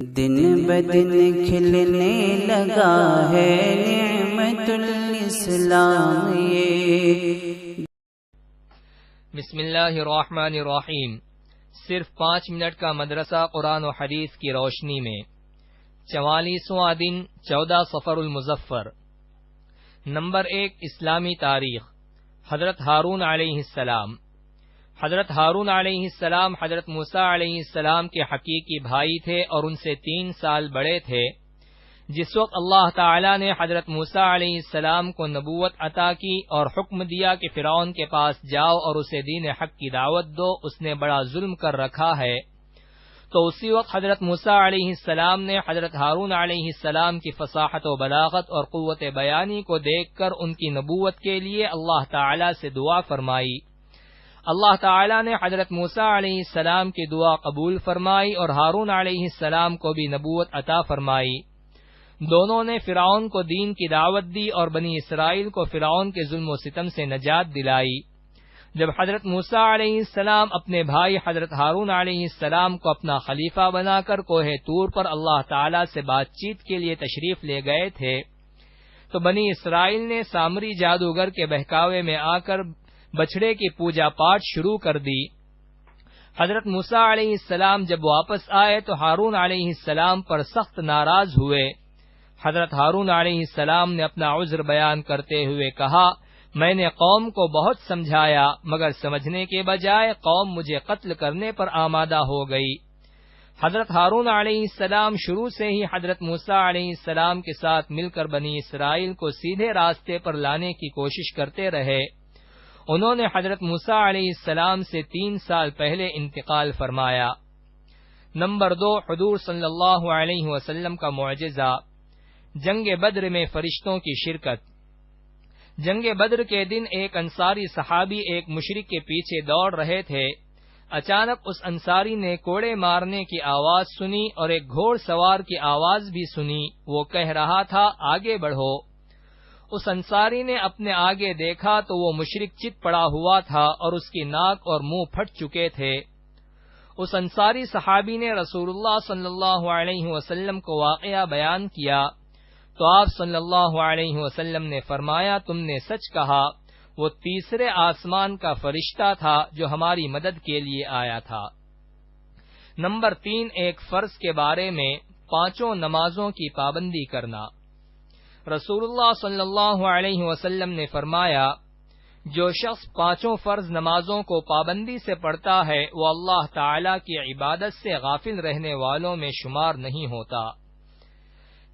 دن بدن کھلنے لگا ہے نعمت الاسلام یہ۔ بسم اللہ الرحمن الرحیم۔ صرف 5 منٹ کا مدرسہ قرآن و حدیث کی روشنی میں 44واں دن 14 صفر المظفر۔ نمبر 1، اسلامی تاریخ۔ حضرت ہارون علیہ السلام۔ حضرت ہارون علیہ السلام حضرت موسیٰ علیہ السلام کے حقیقی بھائی تھے اور ان سے 3 سال بڑے تھے۔ جس وقت اللہ تعالی نے حضرت موسیٰ علیہ السلام کو نبوت عطا کی اور حکم دیا کہ فرعون کے پاس جاؤ اور اسے دین حق کی دعوت دو، اس نے بڑا ظلم کر رکھا ہے، تو اسی وقت حضرت موسیٰ علیہ السلام نے حضرت ہارون علیہ السلام کی فصاحت و بلاغت اور قوت بیانی کو دیکھ کر ان کی نبوت کے لیے اللہ تعالی سے دعا فرمائی۔ اللہ تعالی نے حضرت موسیٰ علیہ السلام کی دعا قبول فرمائی اور ہارون علیہ السلام کو بھی نبوت عطا فرمائی۔ دونوں نے فرعون کو دین کی دعوت دی اور بنی اسرائیل کو فرعون کے ظلم و ستم سے نجات دلائی۔ جب حضرت موسیٰ علیہ السلام اپنے بھائی حضرت ہارون علیہ السلام کو اپنا خلیفہ بنا کر کوہ طور پر اللہ تعالی سے بات چیت کے لیے تشریف لے گئے تھے، تو بنی اسرائیل نے سامری جادوگر کے بہکاوے میں آ کر بچھڑے کی پوجا پاٹ شروع کر دی۔ حضرت موسیٰ علیہ السلام جب واپس آئے تو ہارون علیہ السلام پر سخت ناراض ہوئے۔ حضرت ہارون علیہ السلام نے اپنا عذر بیان کرتے ہوئے کہا، میں نے قوم کو بہت سمجھایا مگر سمجھنے کے بجائے قوم مجھے قتل کرنے پر آمادہ ہو گئی۔ حضرت ہارون علیہ السلام شروع سے ہی حضرت موسیٰ علیہ السلام کے ساتھ مل کر بنی اسرائیل کو سیدھے راستے پر لانے کی کوشش کرتے رہے۔ انہوں نے حضرت موسیٰ علیہ السلام سے 3 سال پہلے انتقال فرمایا۔ نمبر 2، حضور صلی اللہ علیہ وسلم کا معجزہ۔ جنگ بدر میں فرشتوں کی شرکت۔ جنگ بدر کے دن ایک انصاری صحابی ایک مشرک کے پیچھے دوڑ رہے تھے۔ اچانک اس انصاری نے کوڑے مارنے کی آواز سنی اور ایک گھوڑ سوار کی آواز بھی سنی۔ وہ کہہ رہا تھا، آگے بڑھو۔ اس انصاری نے اپنے آگے دیکھا تو وہ مشرک چت پڑا ہوا تھا اور اس کی ناک اور منہ پھٹ چکے تھے۔ اس انصاری صحابی نے رسول اللہ صلی اللہ علیہ وسلم کو واقعہ بیان کیا تو آپ صلی اللہ علیہ وسلم نے فرمایا، تم نے سچ کہا، وہ تیسرے آسمان کا فرشتہ تھا جو ہماری مدد کے لیے آیا تھا۔ نمبر 3، ایک فرض کے بارے میں 5 نمازوں کی پابندی کرنا۔ رسول اللہ صلی اللہ علیہ وسلم نے فرمایا، جو شخص 5 فرض نمازوں کو پابندی سے پڑھتا ہے وہ اللہ تعالی کی عبادت سے غافل رہنے والوں میں شمار نہیں ہوتا۔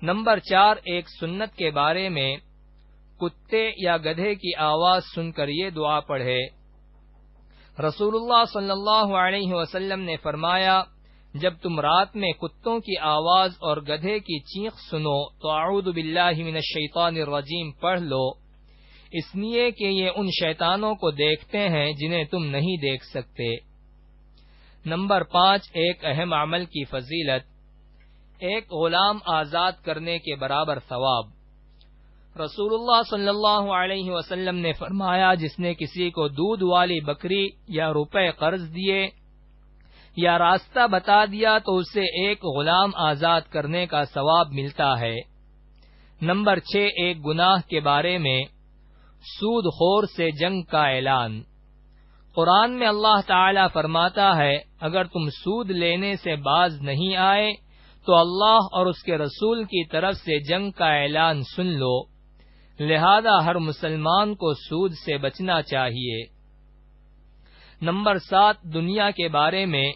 نمبر 4، ایک سنت کے بارے میں کتے یا گدھے کی آواز سن کر یہ دعا پڑھے۔ رسول اللہ صلی اللہ علیہ وسلم نے فرمایا، جب تم رات میں کتوں کی آواز اور گدھے کی چیخ سنو تو اعوذ باللہ من الشیطان الرجیم پڑھ لو، اس لیے کہ یہ ان شیطانوں کو دیکھتے ہیں جنہیں تم نہیں دیکھ سکتے۔ نمبر 5، ایک اہم عمل کی فضیلت۔ ایک غلام آزاد کرنے کے برابر ثواب۔ رسول اللہ صلی اللہ علیہ وسلم نے فرمایا، جس نے کسی کو دودھ والی بکری یا روپے قرض دیے یا راستہ بتا دیا تو اسے ایک غلام آزاد کرنے کا ثواب ملتا ہے۔ نمبر 6، ایک گناہ کے بارے میں سود خور سے جنگ کا اعلان۔ قرآن میں اللہ تعالی فرماتا ہے، اگر تم سود لینے سے باز نہیں آئے تو اللہ اور اس کے رسول کی طرف سے جنگ کا اعلان سن لو، لہذا ہر مسلمان کو سود سے بچنا چاہیے۔ نمبر 7، دنیا کے بارے میں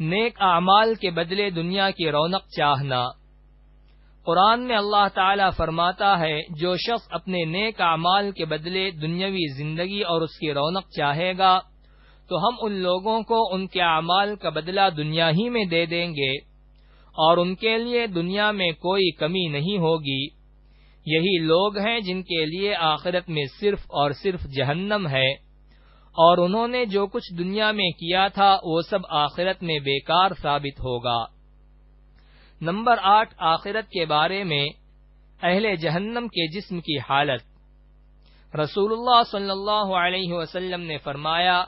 نیک اعمال کے بدلے دنیا کی رونق چاہنا۔ قرآن میں اللہ تعالی فرماتا ہے، جو شخص اپنے نیک اعمال کے بدلے دنیاوی زندگی اور اس کی رونق چاہے گا تو ہم ان لوگوں کو ان کے اعمال کا بدلہ دنیا ہی میں دے دیں گے اور ان کے لیے دنیا میں کوئی کمی نہیں ہوگی۔ یہی لوگ ہیں جن کے لیے آخرت میں صرف اور صرف جہنم ہے، اور انہوں نے جو کچھ دنیا میں کیا تھا وہ سب آخرت میں بیکار ثابت ہوگا۔ نمبر 8، آخرت کے بارے میں اہل جہنم کے جسم کی حالت۔ رسول اللہ صلی اللہ علیہ وسلم نے فرمایا،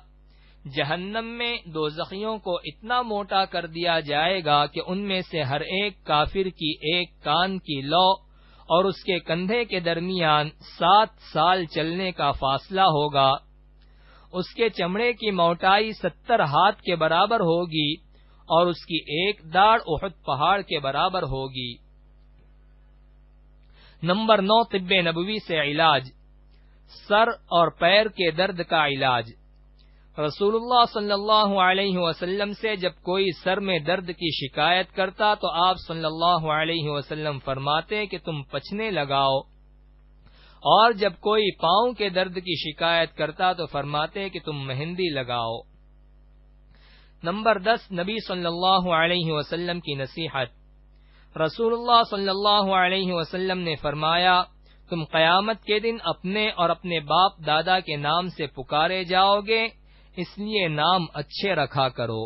جہنم میں دوزخیوں کو اتنا موٹا کر دیا جائے گا کہ ان میں سے ہر ایک کافر کی ایک کان کی لو اور اس کے کندھے کے درمیان 7 سال چلنے کا فاصلہ ہوگا. اس کے چمڑے کی موٹائی 70 ہاتھ کے برابر ہوگی اور اس کی ایک داڑھ احد پہاڑ کے برابر ہوگی. نمبر 9 طب نبوی سے علاج. سر اور پیر کے درد کا علاج. رسول اللہ صلی اللہ علیہ وسلم سے جب کوئی سر میں درد کی شکایت کرتا تو آپ صلی اللہ علیہ وسلم فرماتے کہ تم پچھنے لگاؤ، اور جب کوئی پاؤں کے درد کی شکایت کرتا تو فرماتے کہ تم مہندی لگاؤ. نمبر 10 نبی صلی اللہ علیہ وسلم کی نصیحت. رسول اللہ صلی اللہ علیہ وسلم نے فرمایا، تم قیامت کے دن اپنے اور اپنے باپ دادا کے نام سے پکارے جاؤ گے، اس لیے نام اچھے رکھا کرو.